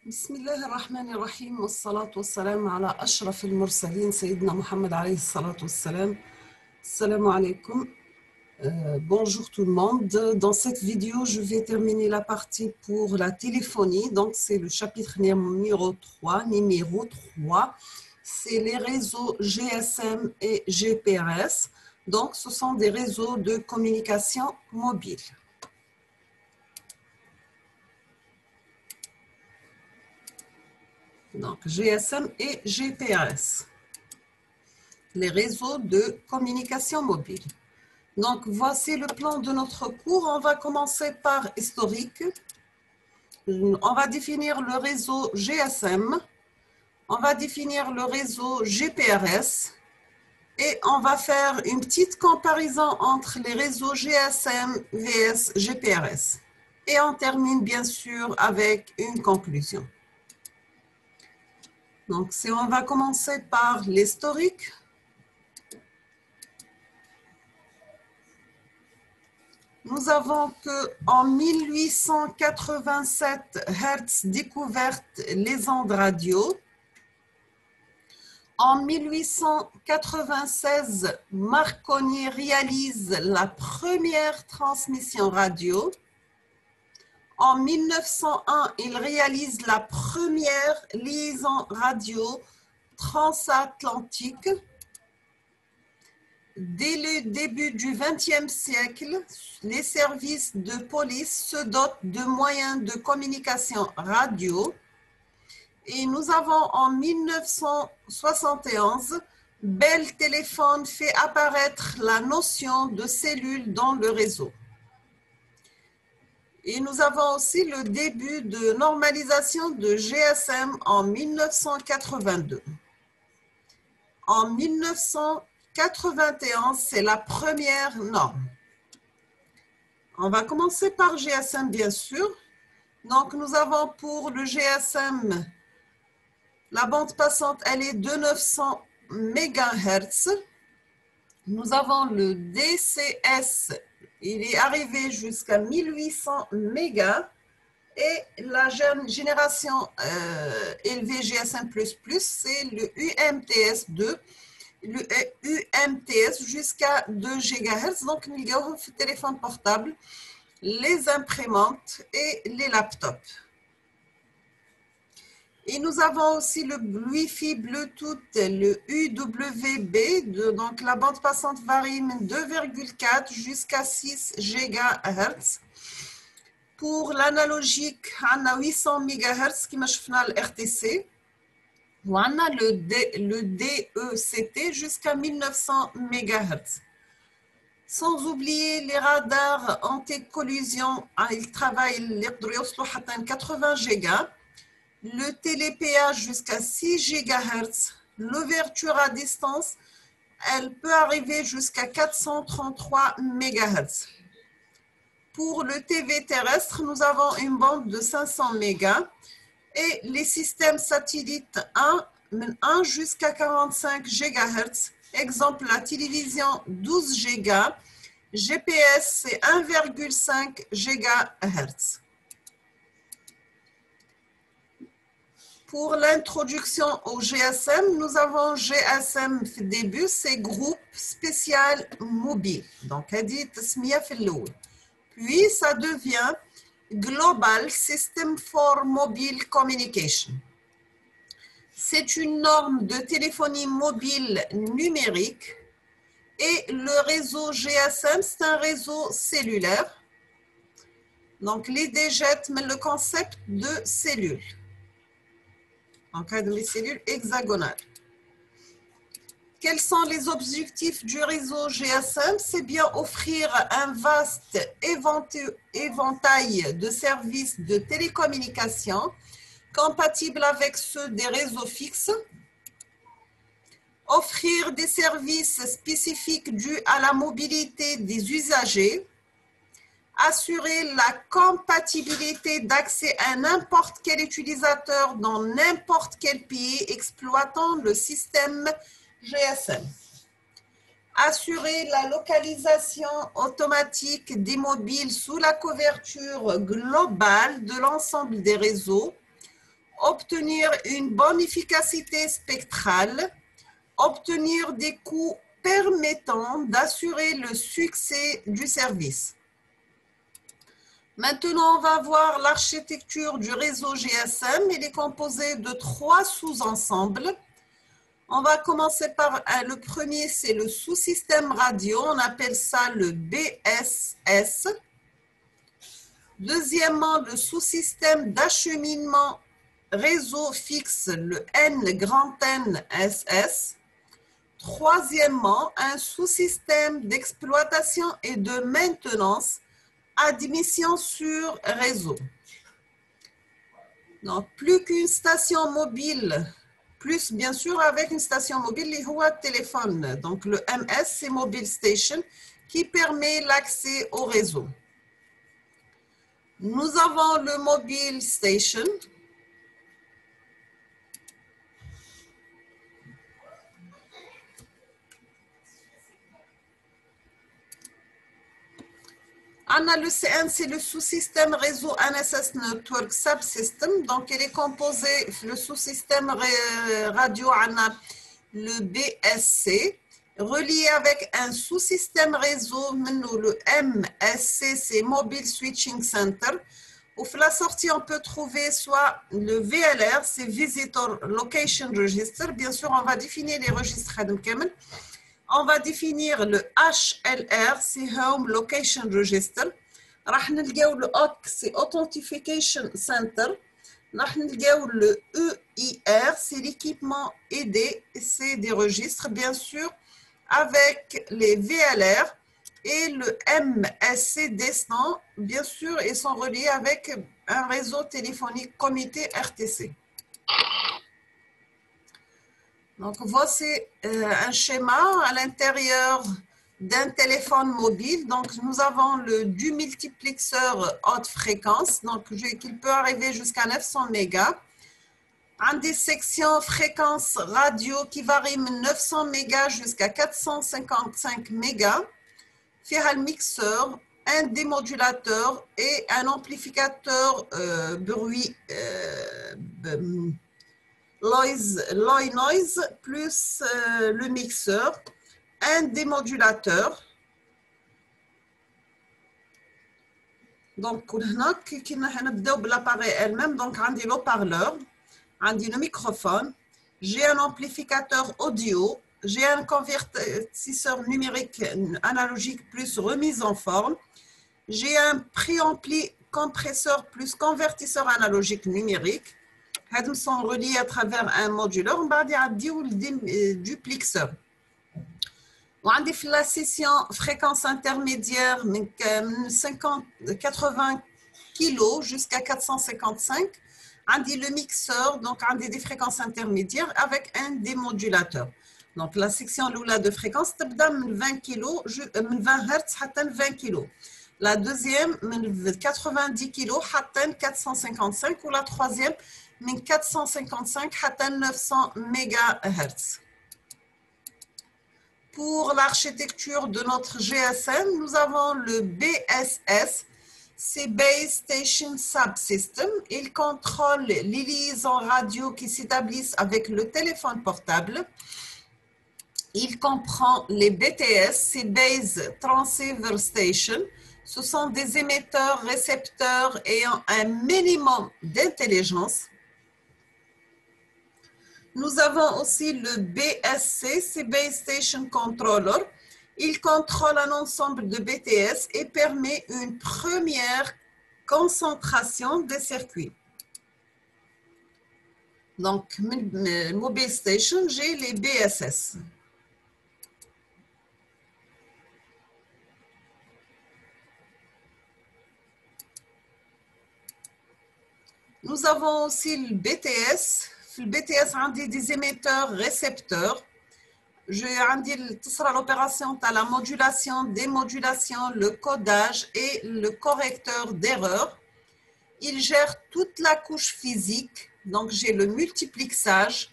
بسم الله الرحمن الرحيم والصلاة والسلام على أشرف المرسلين سيدنا محمد عليه الصلاة والسلام. Assalamu alaikum. Bonjour tout le monde. Dans cette vidéo, je vais terminer la partie pour la téléphonie. Donc, c'est le chapitre numéro 3. C'est les réseaux GSM et GPRS. Donc, ce sont des réseaux de communication mobile. Donc, GSM et GPRS. Les réseaux de communication mobile. Donc, voici le plan de notre cours. On va commencer par historique. On va définir le réseau GSM. On va définir le réseau GPRS. Et on va faire une petite comparaison entre les réseaux GSM vs GPRS. Et on termine bien sûr avec une conclusion. Donc, on va commencer par l'historique. Nous avons qu'en 1887, Hertz découverte les ondes radio. En 1896, Marconi réalise la première transmission radio. En 1901, il réalise la première liaison radio transatlantique. Dès le début du XXe siècle, les services de police se dotent de moyens de communication radio. Et nous avons en 1971, Bell Telephone fait apparaître la notion de cellule dans le réseau. Et nous avons aussi le début de normalisation de GSM en 1982. En 1991, c'est la première norme. On va commencer par GSM, bien sûr. Donc, nous avons pour le GSM, la bande passante, elle est de 900 MHz. Nous avons le DCS, il est arrivé jusqu'à 1800 MHz. Et la génération élevée GSM++, c'est le UMTS2. Le UMTS jusqu'à 2 GHz. Donc, nous avons le téléphone portable, les imprimantes et les laptops. Et nous avons aussi le Wi-Fi Bluetooth, le UWB, donc la bande passante varie de 2,4 jusqu'à 6 GHz. Pour l'analogique, on a 800 MHz qui marche le RTC. On a le DECT jusqu'à 1900 MHz. Sans oublier les radars anti-collision, ils travaillent à 80 GHz. Le télépéage jusqu'à 6 GHz. L'ouverture à distance, elle peut arriver jusqu'à 433 MHz. Pour le TV terrestre, nous avons une bande de 500 MHz. Et les systèmes satellites 1 jusqu'à 45 GHz. Exemple, la télévision 12 GHz. GPS, c'est 1,5 GHz. Pour l'introduction au GSM, nous avons GSM au début, c'est groupe spécial mobile. Donc, puis ça devient Global System for Mobile Communication. C'est une norme de téléphonie mobile numérique et le réseau GSM, c'est un réseau cellulaire. Donc, l'idée jette le concept de cellules. Donc, les cellules hexagonales. Quels sont les objectifs du réseau GSM? C'est bien offrir un vaste éventail de services de télécommunication compatibles avec ceux des réseaux fixes, offrir des services spécifiques dus à la mobilité des usagers, assurer la compatibilité d'accès à n'importe quel utilisateur dans n'importe quel pays exploitant le système GSM. Assurer la localisation automatique des mobiles sous la couverture globale de l'ensemble des réseaux. obtenir une bonne efficacité spectrale, obtenir des coûts permettant d'assurer le succès du service. Maintenant, on va voir l'architecture du réseau GSM. Il est composé de 3 sous-ensembles. On va commencer par le premier, c'est le sous-système radio. On appelle ça le BSS. Deuxièmement, le sous-système d'acheminement réseau fixe, le NNSS. Troisièmement, un sous-système d'exploitation et de maintenance admission sur réseau. Donc, plus qu'une station mobile, plus bien sûr avec une station mobile, il y a le téléphone. Donc, le MS, c'est Mobile Station, qui permet l'accès au réseau. Nous avons le Mobile Station. Le CN, c'est le sous-système réseau NSS Network Subsystem. Donc, il est composé, le sous-système radio, le BSC, relié avec un sous-système réseau, le MSC, c'est Mobile Switching Center. Au la sortie, on peut trouver soit le VLR, c'est Visitor Location Register. Bien sûr, on va définir les registres. On va définir le HLR, c'est Home Location Register. راح نلقاو le OC, c'est Authentication Center. راح نلقاو le EIR, c'est l'équipement aidé, c'est des registres, bien sûr, avec les VLR et le MSC descend, bien sûr, et sont reliés avec un réseau téléphonique comité RTC. Donc, voici un schéma à l'intérieur d'un téléphone mobile. Donc, nous avons le démultiplexeur haute fréquence, donc qui peut arriver jusqu'à 900 mégas. Des sections fréquences radio qui varient de 900 mégas jusqu'à 455 mégas. Faire un mixeur, un démodulateur et un amplificateur bruit noise plus le mixeur, un démodulateur. Donc, l'appareil elle-même, donc on a l'haut-parleur, on a le microphone, j'ai un amplificateur audio, j'ai un convertisseur numérique analogique plus remise en forme, j'ai un préampli compresseur plus convertisseur analogique numérique. Ils sont reliés à travers un modulateur. On va dire le duplexeur. On a la session fréquence intermédiaire de 80 kg jusqu'à 455. On dit le mixeur, donc on dit des fréquences intermédiaires avec un démodulateur. Donc la section de fréquence de 20 kg, 20 Hz à 20 kg. La deuxième, de 90 kg à 455 ou la troisième, de 455 à 900 MHz. Pour l'architecture de notre GSM, nous avons le BSS, c'est Base Station Subsystem. Il contrôle les liaisons radio qui s'établissent avec le téléphone portable. Il comprend les BTS, c'est Base Transceiver Station. Ce sont des émetteurs, récepteurs ayant un minimum d'intelligence. Nous avons aussi le BSC, c'est Base Station Controller. Il contrôle un ensemble de BTS et permet une première concentration des circuits. Donc, Mobile Station, j'ai les BSS. Nous avons aussi le BTS. Le BTS a des émetteurs récepteurs. J'ai l'opération de la modulation, démodulation, le codage et le correcteur d'erreurs. Il gère toute la couche physique. Donc, j'ai le multiplexage,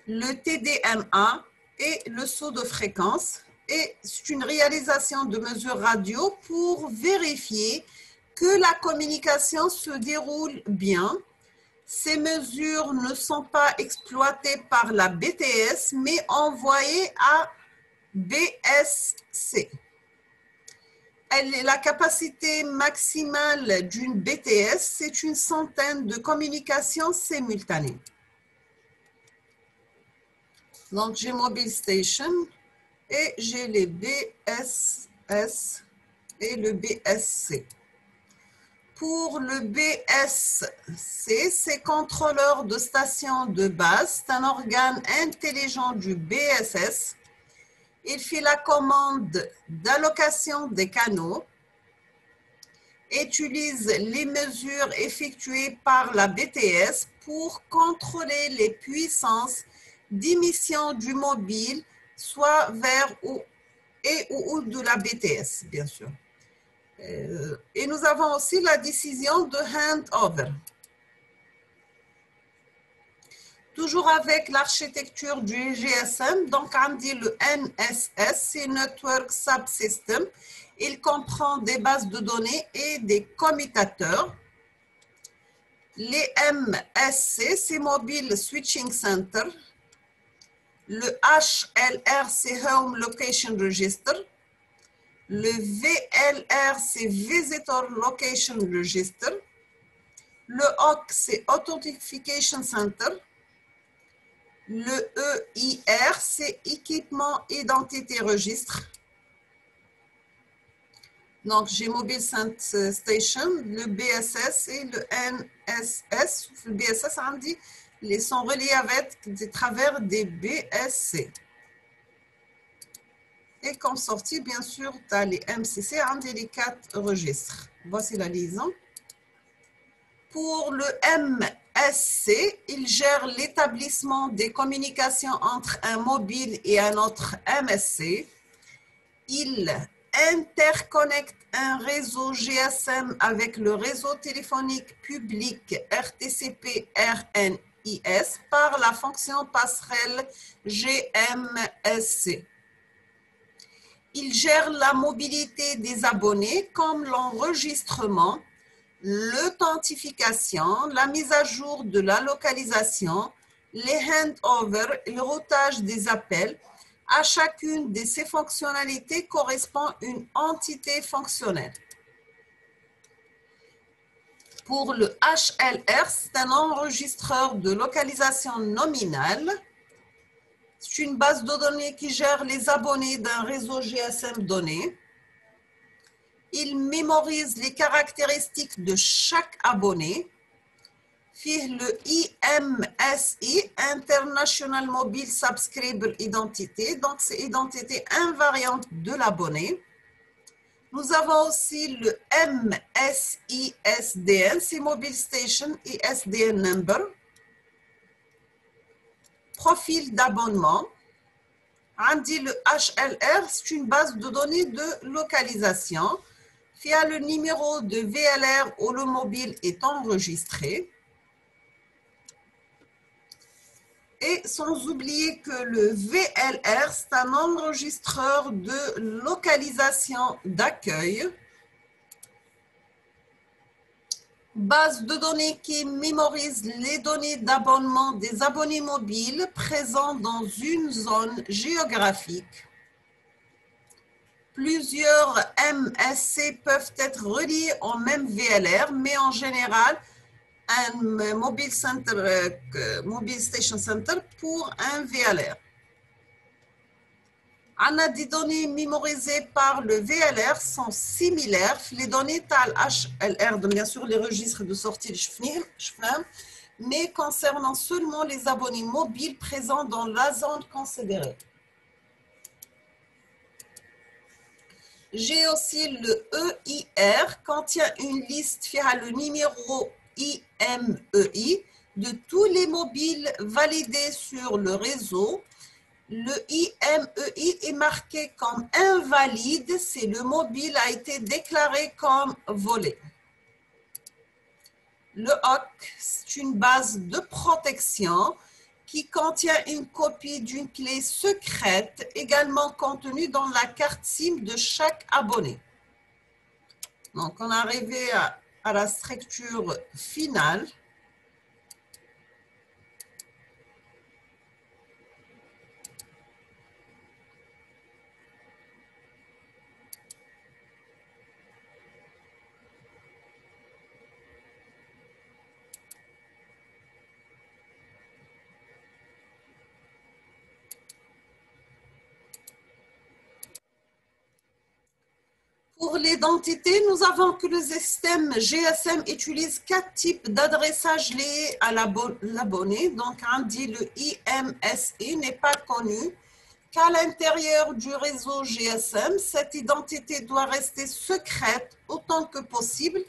le TDMA et le saut de fréquence. Et c'est une réalisation de mesures radio pour vérifier que la communication se déroule bien. Ces mesures ne sont pas exploitées par la BTS, mais envoyées à BSC. La capacité maximale d'une BTS, c'est une centaine de communications simultanées. Donc, j'ai Mobile Station et j'ai les BSS et le BSC. Pour le BSC, c'est contrôleur de station de base, c'est un organe intelligent du BSS. Il fait la commande d'allocation des canaux, utilise les mesures effectuées par la BTS pour contrôler les puissances d'émission du mobile, soit vers ou de la BTS, bien sûr. Et nous avons aussi la décision de handover. Toujours avec l'architecture du GSM, donc on dit le NSS, c'est Network Subsystem. Il comprend des bases de données et des commutateurs. Les MSC, c'est Mobile Switching Center. Le HLR, c'est Home Location Register. Le VLR, c'est Visitor Location Register. Le HOC, c'est Authentication Center. Le EIR, c'est Équipement Identité Registre. Donc, j'ai Mobile Station, le BSS et le NSS. Le BSS, on dit, ils sont reliés avec des travers des BSC. Et comme sortie, bien sûr, tu as les MCC, on dit les 4 registres. Voici la liaison. Pour le MSC, il gère l'établissement des communications entre un mobile et un autre MSC. Il interconnecte un réseau GSM avec le réseau téléphonique public RTCP-RNIS par la fonction passerelle GMSC. Il gère la mobilité des abonnés comme l'enregistrement, l'authentification, la mise à jour de la localisation, les handovers et le routage des appels. À chacune de ces fonctionnalités correspond une entité fonctionnelle. Pour le HLR, c'est un enregistreur de localisation nominale. C'est une base de données qui gère les abonnés d'un réseau GSM donné. Il mémorise les caractéristiques de chaque abonné. Puis le IMSI, International Mobile Subscriber Identity, donc c'est identité invariante de l'abonné. Nous avons aussi le MSISDN, c'est Mobile Station et SDN Number. Profil d'abonnement. On dit le HLR, c'est une base de données de localisation. Puis le numéro de VLR où le mobile est enregistré. Et sans oublier que le VLR, c'est un enregistreur de localisation d'accueil. Base de données qui mémorise les données d'abonnement des abonnés mobiles présents dans une zone géographique. Plusieurs MSC peuvent être reliés au même VLR, mais en général, un mobile station center pour un VLR. On a des données mémorisées par le VLR sont similaires. Les données TAL HLR, donc bien sûr les registres de sortie, mais concernant seulement les abonnés mobiles présents dans la zone considérée. J'ai aussi le EIR, contient une liste qui a le numéro IMEI de tous les mobiles validés sur le réseau. Le IMEI est marqué comme invalide si le mobile a été déclaré comme volé. Le HOC, c'est une base de protection qui contient une copie d'une clé secrète également contenue dans la carte SIM de chaque abonné. Donc, on est arrivé à la structure finale. l'identité, nous avons que le système GSM utilise 4 types d'adressage liés à l'abonné. Donc, on dit le IMSI n'est pas connu qu'à l'intérieur du réseau GSM. Cette identité doit rester secrète autant que possible.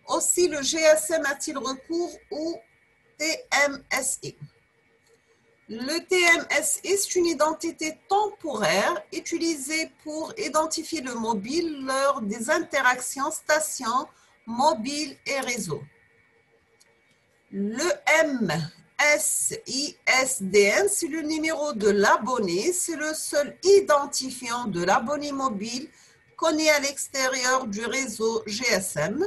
Aussi, le GSM a-t-il recours au TMSI? Le TMSI est une identité temporaire utilisée pour identifier le mobile lors des interactions stations, mobiles et réseaux. Le MSISDN, c'est le numéro de l'abonné, c'est le seul identifiant de l'abonné mobile connu à l'extérieur du réseau GSM.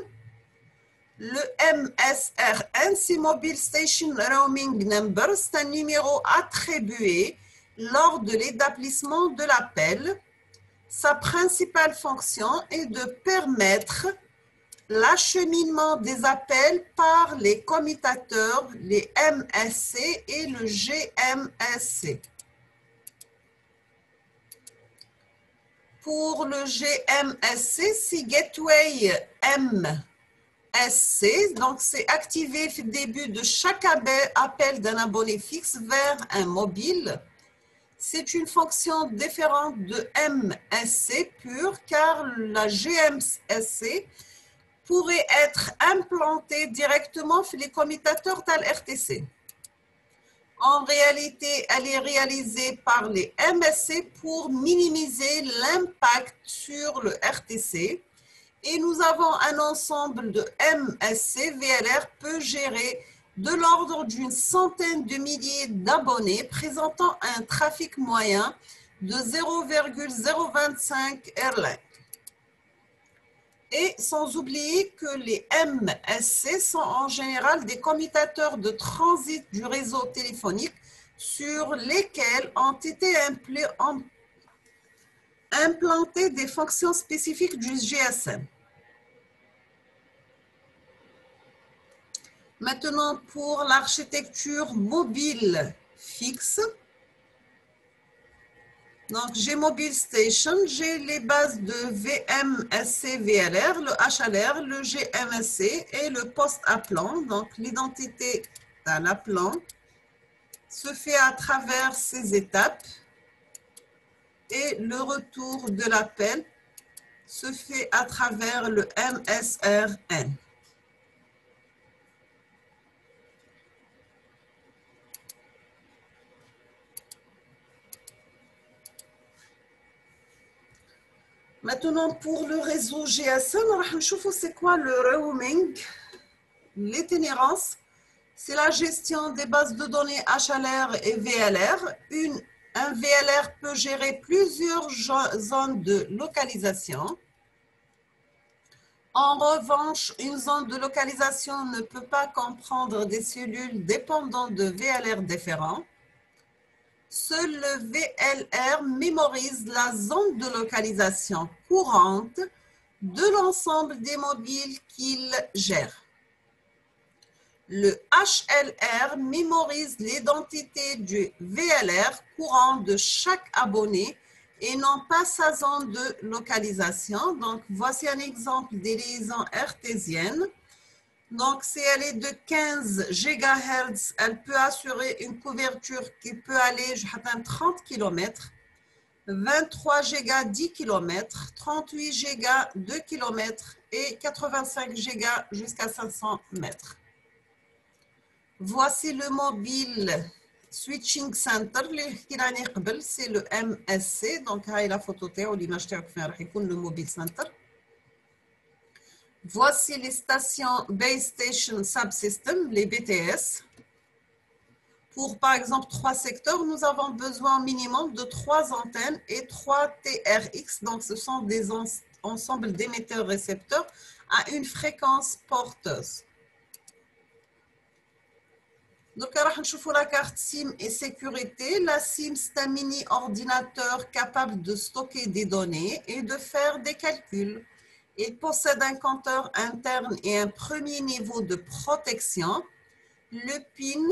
Le MSRN, c'est Mobile Station Roaming Number, c'est un numéro attribué lors de l'établissement de l'appel. Sa principale fonction est de permettre l'acheminement des appels par les commutateurs, les MSC et le GMSC. Pour le GMSC, c'est Gateway MSC, donc c'est activé au début de chaque appel d'un abonné fixe vers un mobile. C'est une fonction différente de MSC pur car la GMSC pourrait être implantée directement sur les commutateurs de l'RTC. En réalité, elle est réalisée par les MSC pour minimiser l'impact sur le RTC. Et nous avons un ensemble de MSC. VLR peut gérer de l'ordre d'une centaine de milliers d'abonnés présentant un trafic moyen de 0,025 Erlang. Et sans oublier que les MSC sont en général des commutateurs de transit du réseau téléphonique sur lesquels ont été implantées des fonctions spécifiques du GSM. Maintenant, pour l'architecture mobile fixe, donc j'ai Mobile Station, j'ai les bases de VMSC, VLR, le HLR, le GMSC et le poste appelant. Donc l'identité d'un appelant se fait à travers ces étapes et le retour de l'appel se fait à travers le MSRN. Maintenant, pour le réseau GSM, on va voir c'est quoi le roaming. L'itinérance, c'est la gestion des bases de données HLR et VLR. Un VLR peut gérer plusieurs zones de localisation. En revanche, une zone de localisation ne peut pas comprendre des cellules dépendantes de VLR différents. Seul le VLR mémorise la zone de localisation courante de l'ensemble des mobiles qu'il gère. Le HLR mémorise l'identité du VLR courant de chaque abonné et non pas sa zone de localisation. Donc, voici un exemple des liaisons artésiennes. Donc, si elle est de 15 GHz, elle peut assurer une couverture qui peut aller jusqu'à 30 km, 23 Go 10 km, 38 Go 2 km et 85 Go jusqu'à 500 mètres. Voici le mobile switching center, c'est le MSC. Donc, c'est la photo ou l'image le mobile center. Voici les stations Base Station Subsystem, les BTS. Pour, par exemple, 3 secteurs, nous avons besoin au minimum de 3 antennes et 3 TRX. Donc, ce sont des ensembles d'émetteurs-récepteurs à une fréquence porteuse. Donc, on va voir la carte SIM et sécurité. La SIM, c'est un mini-ordinateur capable de stocker des données et de faire des calculs. Il possède un compteur interne et un premier niveau de protection. Le PIN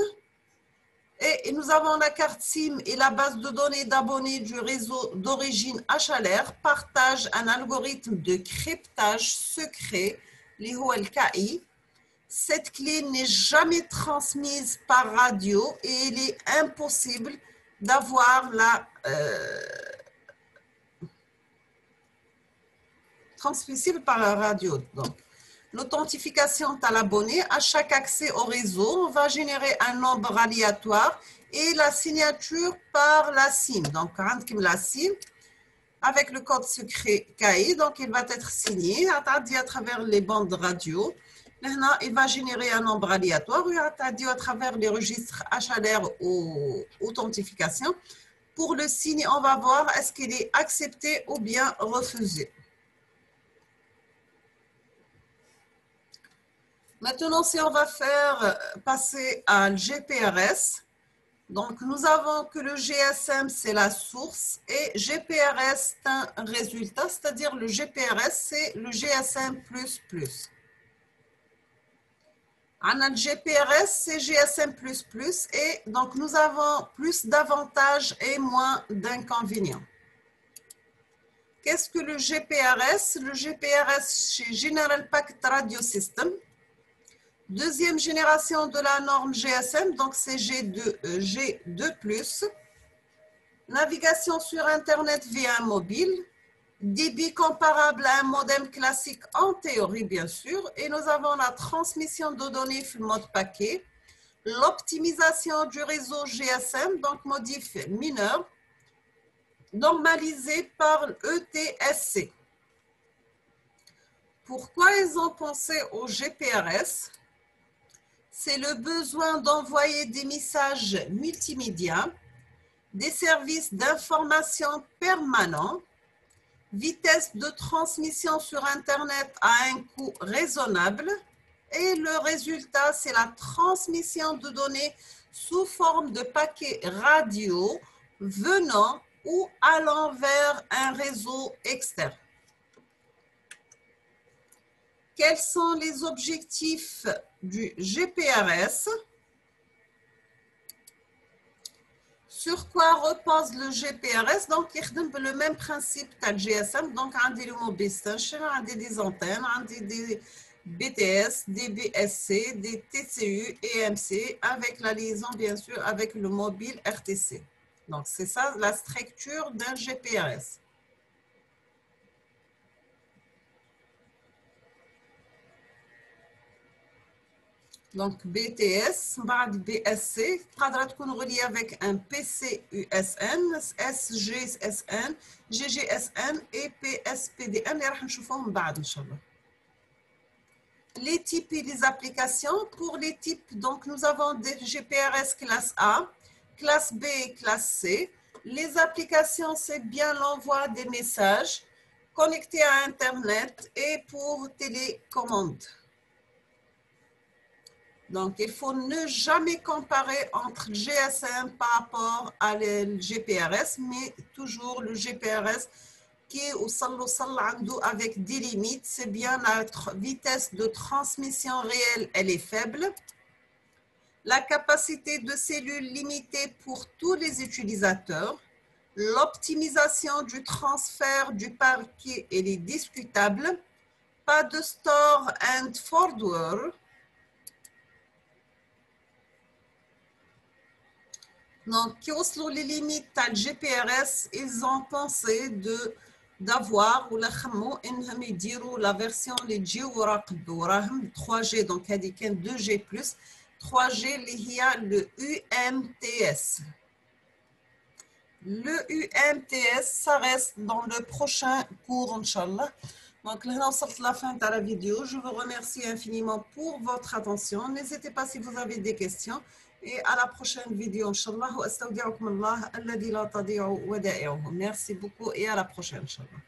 Et nous avons la carte SIM et la base de données d'abonnés du réseau d'origine HLR partagent un algorithme de cryptage secret, l'IOLKI. Cette clé n'est jamais transmise par radio et il est impossible d'avoir la transmissible par la radio. Donc, l'authentification à l'abonné, à chaque accès au réseau, on va générer un nombre aléatoire et la signature par la SIM. Donc, la SIM avec le code secret KI, donc il va être signé à travers les bandes radio. Maintenant, il va générer un nombre aléatoire à travers les registres HLR ou authentification. Pour le signe, on va voir est-ce qu'il est accepté ou bien refusé. Maintenant, si on va faire passer à GPRS, donc nous avons que le GSM, c'est la source et GPRS, c'est un résultat, c'est-à-dire le GPRS, c'est le GSM++. On a le GPRS, c'est GSM++, et donc nous avons plus d'avantages et moins d'inconvénients. Qu'est-ce que le GPRS? Le GPRS, c'est General Packet Radio System. Deuxième génération de la norme GSM, donc c'est G2+. Navigation sur Internet via un mobile. Débit comparable à un modem classique en théorie, bien sûr. Et nous avons la transmission de données sur mode paquet. L'optimisation du réseau GSM, donc modif mineur, normalisé par ETSC. Pourquoi ils ont pensé au GPRS? C'est le besoin d'envoyer des messages multimédia, des services d'information permanents, vitesse de transmission sur Internet à un coût raisonnable et le résultat, c'est la transmission de données sous forme de paquets radio venant ou allant vers un réseau externe. Quels sont les objectifs du GPRS? Sur quoi repose le GPRS? Donc, il y a le même principe que le GSM. Donc, on a des mobile stations, on a des antennes, on a des BTS, des BSC, des TCU, EMC, avec la liaison, bien sûr, avec le mobile RTC. Donc, c'est ça la structure d'un GPRS. Donc, BTS, BSC, تقدر تكون relié avec un PCUSN, SGSN, GGSN et PSPDN اللي راح نشوفهم بعد إن شاء الله. Les types et les applications. Pour les types, donc nous avons des GPRS classe A, classe B et classe C. Les applications, c'est bien l'envoi des messages connectés à Internet et pour télécommande. Donc, il faut ne jamais comparer entre le GSM par rapport à le GPRS, mais toujours le GPRS qui est avec des limites. C'est bien la vitesse de transmission réelle, elle est faible. La capacité de cellules limitée pour tous les utilisateurs. L'optimisation du transfert du paquet, elle est discutable. Pas de store and forward. Donc, qui ont les limites du GPRS, ils ont pensé d'avoir ou la version les 3G, donc il y a 2G+, 3G, il y a le UMTS. Le UMTS, ça reste dans le prochain cours, Inch'Allah. Donc, là, on sort la fin de la vidéo. Je vous remercie infiniment pour votre attention. N'hésitez pas si vous avez des questions. Et à la prochaine vidéo, Inch'Allah. Merci beaucoup et à la prochaine, Inch'Allah.